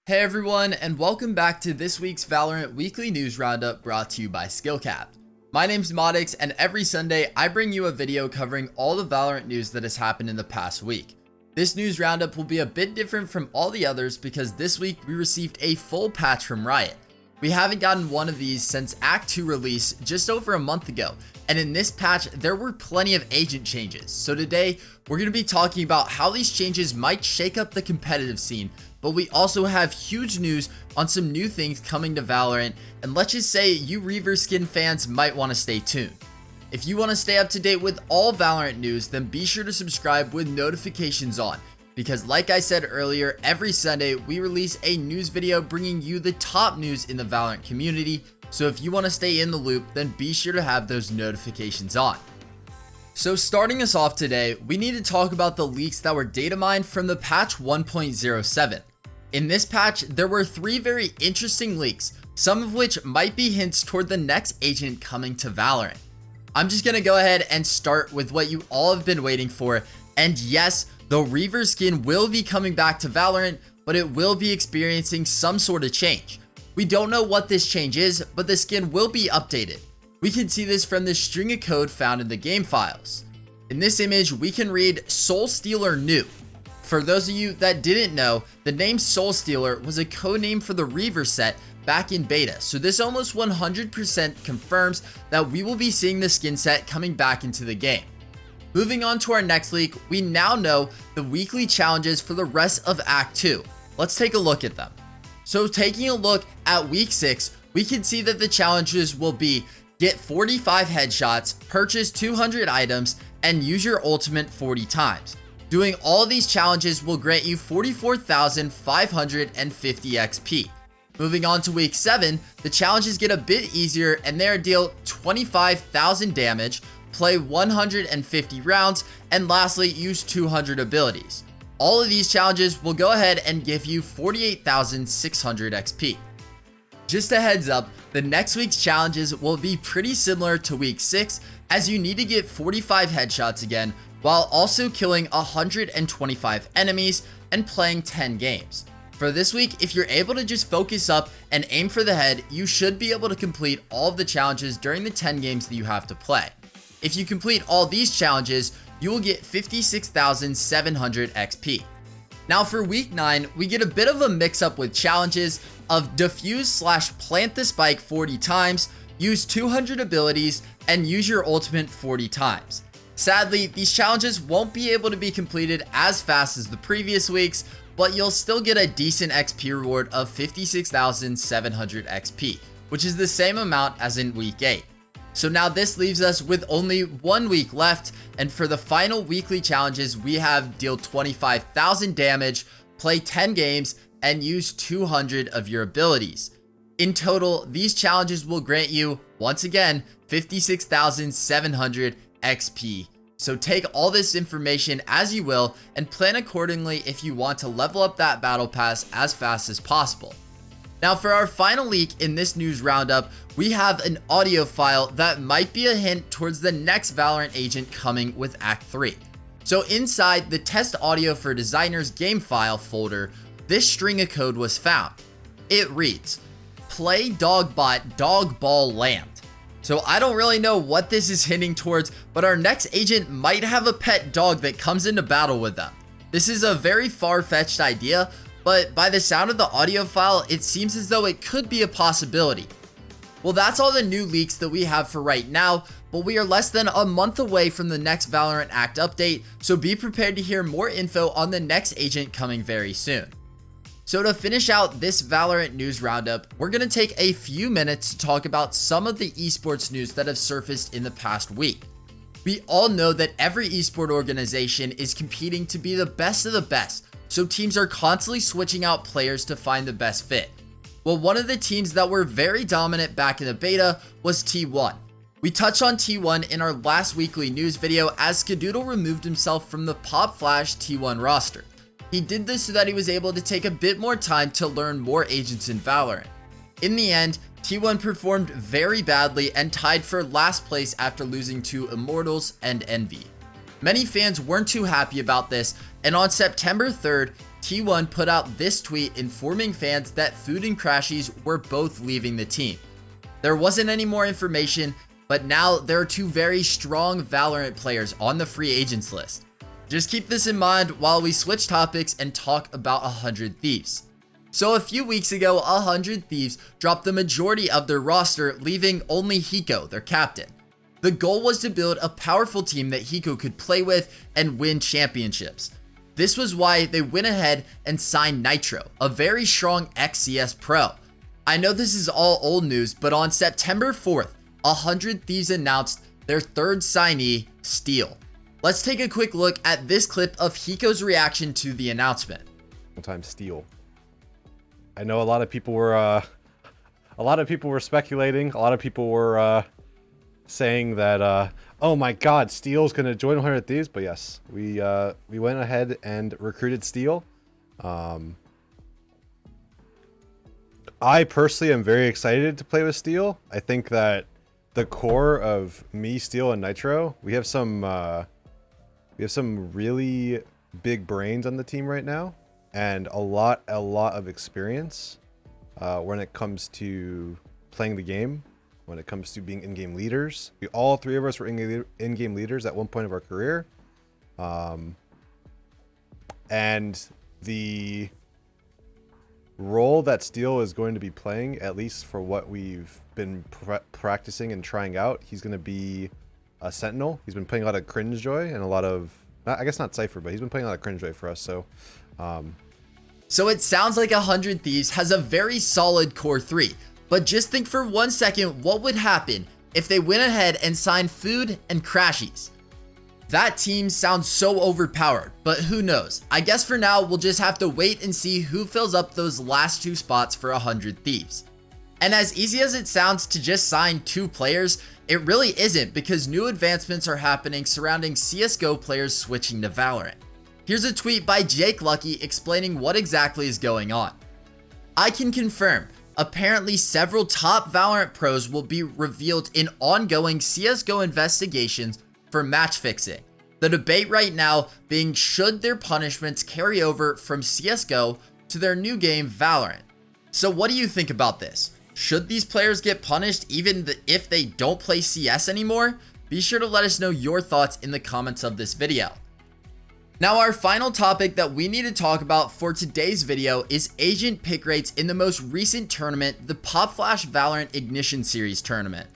Hey everyone, and welcome back to this week's Valorant Weekly News Roundup brought to you by SkillCapped. My name's Modix, and every Sunday I bring you a video covering all the Valorant news that has happened in the past week. This news roundup will be a bit different from all the others because this week we received a full patch from Riot. We haven't gotten one of these since Act 2 release just over a month ago, and in this patch there were plenty of agent changes. So today we're going to be talking about how these changes might shake up the competitive scene, but we also have huge news on some new things coming to Valorant, and let's just say you Reaver skin fans might want to stay tuned. If you want to stay up to date with all Valorant news, then be sure to subscribe with notifications on, because like I said earlier, every Sunday we release a news video bringing you the top news in the Valorant community. So if you want to stay in the loop, then be sure to have those notifications on. So starting us off today, we need to talk about the leaks that were data mined from the patch 1.07. In this patch, there were 3 very interesting leaks, some of which might be hints toward the next agent coming to Valorant. I'm just gonna go ahead and start with what you all have been waiting for, and yes, the Reaver skin will be coming back to Valorant, but it will be experiencing some sort of change. We don't know what this change is, but the skin will be updated. We can see this from the string of code found in the game files. In this image, we can read Soul Stealer New. For those of you that didn't know, the name Soul Stealer was a codename for the Reaver set back in beta, so this almost 100% confirms that we will be seeing the skin set coming back into the game. Moving on to our next leak, we now know the weekly challenges for the rest of Act 2. Let's take a look at them. So taking a look at week 6, we can see that the challenges will be get 45 headshots, purchase 200 items, and use your ultimate 40 times. Doing all of these challenges will grant you 44,550 XP. Moving on to week 7, the challenges get a bit easier and they are deal 25,000 damage, play 150 rounds, and lastly use 200 abilities. All of these challenges will go ahead and give you 48,600 XP. Just a heads up, the next week's challenges will be pretty similar to week 6, as you need to get 45 headshots again, while also killing 125 enemies and playing 10 games. For this week, if you're able to just focus up and aim for the head, you should be able to complete all of the challenges during the 10 games that you have to play. If you complete all these challenges, you will get 56,700 XP. Now for week 9, we get a bit of a mix up with challenges of defuse / plant the spike 40 times, use 200 abilities, and use your ultimate 40 times. Sadly, these challenges won't be able to be completed as fast as the previous weeks, but you'll still get a decent XP reward of 56,700 XP, which is the same amount as in week 8. So now this leaves us with only 1 week left, and for the final weekly challenges, we have deal 25,000 damage, play 10 games, and use 200 of your abilities. In total, these challenges will grant you, once again, 56,700 XP. So take all this information as you will and plan accordingly if you want to level up that battle pass as fast as possible. Now for our final leak in this news roundup, we have an audio file that might be a hint towards the next Valorant agent coming with Act 3. So inside the test audio for designers game file folder, this string of code was found. It reads, play dogbot dog ball land. So I don't really know what this is hinting towards, but our next agent might have a pet dog that comes into battle with them. This is a very far-fetched idea, but by the sound of the audio file, it seems as though it could be a possibility. Well, that's all the new leaks that we have for right now, but we are less than a month away from the next Valorant Act update, so be prepared to hear more info on the next agent coming very soon. So to finish out this Valorant news roundup, we're going to take a few minutes to talk about some of the esports news that have surfaced in the past week. We all know that every esport organization is competing to be the best of the best, so teams are constantly switching out players to find the best fit. Well, one of the teams that were very dominant back in the beta was T1. We touched on T1 in our last weekly news video as Skadoodle removed himself from the Pop Flash T1 roster. He did this so that he was able to take a bit more time to learn more agents in Valorant. In the end, T1 performed very badly and tied for last place after losing to Immortals and Envy. Many fans weren't too happy about this, and on September 3rd, T1 put out this tweet informing fans that Food and Crashies were both leaving the team. There wasn't any more information, but now there are two very strong Valorant players on the free agents list. Just keep this in mind while we switch topics and talk about 100 Thieves. So a few weeks ago, 100 Thieves dropped the majority of their roster, leaving only Hiko, their captain. The goal was to build a powerful team that Hiko could play with and win championships. This was why they went ahead and signed Nitro, a very strong ex-CS pro. I know this is all old news, but on September 4th, 100 Thieves announced their third signee, Steel. Let's take a quick look at this clip of Hiko's reaction to the announcement. Sometimes Steel. I know a lot of people were speculating. A lot of people were saying that, oh my God, Steel's gonna join 100 Thieves. But yes, we went ahead and recruited Steel. I personally am very excited to play with Steel. I think that the core of me, Steel, and Nitro, we have some really big brains on the team right now, and a lot of experience when it comes to playing the game, when it comes to being in-game leaders. All three of us were in-game leaders at one point of our career, and the role that Steel is going to be playing, at least for what we've been practicing and trying out, he's going to be a Sentinel. He's been playing a lot of Cringe Joy and a lot of, I guess not Cypher, but he's been playing a lot of Cringe Joy for us. So it sounds like 100 Thieves has a very solid core 3, but just think for 1 second what would happen if they went ahead and signed Food and Crashies. That team sounds so overpowered, but who knows? I guess for now we'll just have to wait and see who fills up those last 2 spots for 100 Thieves. And as easy as it sounds to just sign 2 players, it really isn't, because new advancements are happening surrounding CSGO players switching to Valorant. Here's a tweet by Jake Lucky explaining what exactly is going on. I can confirm, apparently several top Valorant pros will be revealed in ongoing CSGO investigations for match fixing. The debate right now being, should their punishments carry over from CSGO to their new game Valorant? So what do you think about this? Should these players get punished even if they don't play CS anymore? Be sure to let us know your thoughts in the comments of this video. Now, our final topic that we need to talk about for today's video is agent pick rates in the most recent tournament, the Pop Flash Valorant Ignition Series tournament.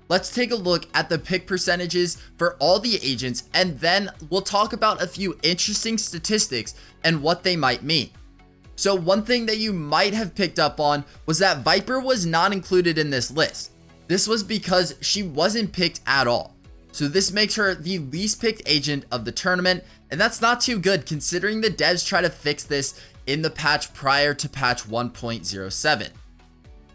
Let's take a look at the pick percentages for all the agents, and then we'll talk about a few interesting statistics and what they might mean. So one thing that you might have picked up on was that Viper was not included in this list. This was because she wasn't picked at all. So this makes her the least picked agent of the tournament, and that's not too good considering the devs try to fix this in the patch prior to patch 1.07.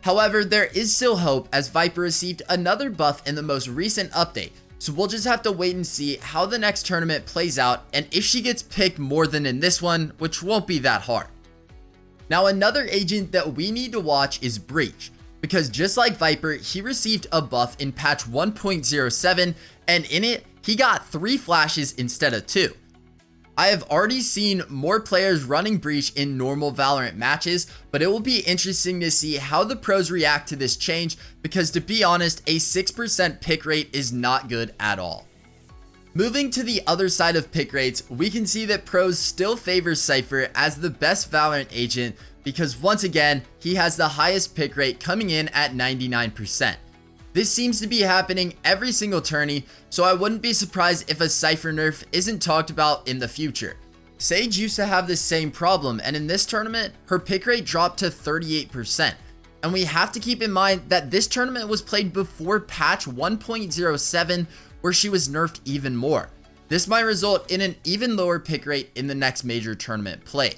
However, there is still hope as Viper received another buff in the most recent update, so we'll just have to wait and see how the next tournament plays out and if she gets picked more than in this one, which won't be that hard. Now, another agent that we need to watch is Breach, because just like Viper, he received a buff in patch 1.07, and in it, he got 3 flashes instead of 2. I have already seen more players running Breach in normal Valorant matches, but it will be interesting to see how the pros react to this change, because to be honest, a 6% pick rate is not good at all. Moving to the other side of pick rates, we can see that pros still favor Cypher as the best Valorant agent, because once again, he has the highest pick rate coming in at 99%. This seems to be happening every single tourney, so I wouldn't be surprised if a Cypher nerf isn't talked about in the future. Sage used to have this same problem, and in this tournament, her pick rate dropped to 38%. And we have to keep in mind that this tournament was played before patch 1.07, where she was nerfed even more. This might result in an even lower pick rate in the next major tournament played.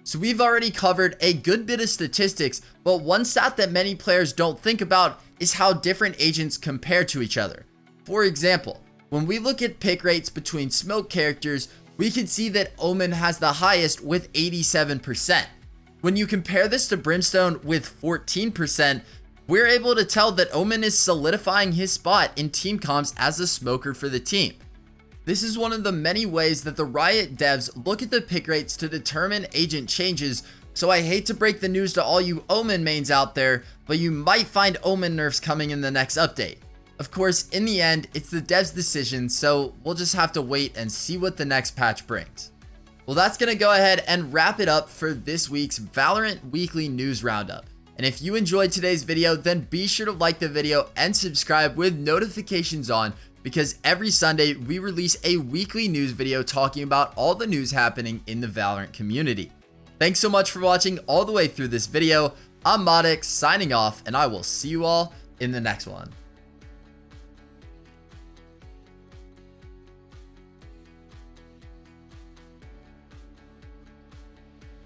So we've already covered a good bit of statistics, but one stat that many players don't think about is how different agents compare to each other. For example, when we look at pick rates between smoke characters, we can see that Omen has the highest with 87%. When you compare this to Brimstone with 14%, we're able to tell that Omen is solidifying his spot in team comps as a smoker for the team. This is one of the many ways that the Riot devs look at the pick rates to determine agent changes, so I hate to break the news to all you Omen mains out there, but you might find Omen nerfs coming in the next update. Of course, in the end, it's the devs' decision, so we'll just have to wait and see what the next patch brings. Well, that's going to go ahead and wrap it up for this week's Valorant Weekly News Roundup. And if you enjoyed today's video, then be sure to like the video and subscribe with notifications on, because every Sunday we release a weekly news video talking about all the news happening in the Valorant community. Thanks so much for watching all the way through this video. I'm Modix signing off, and I will see you all in the next one.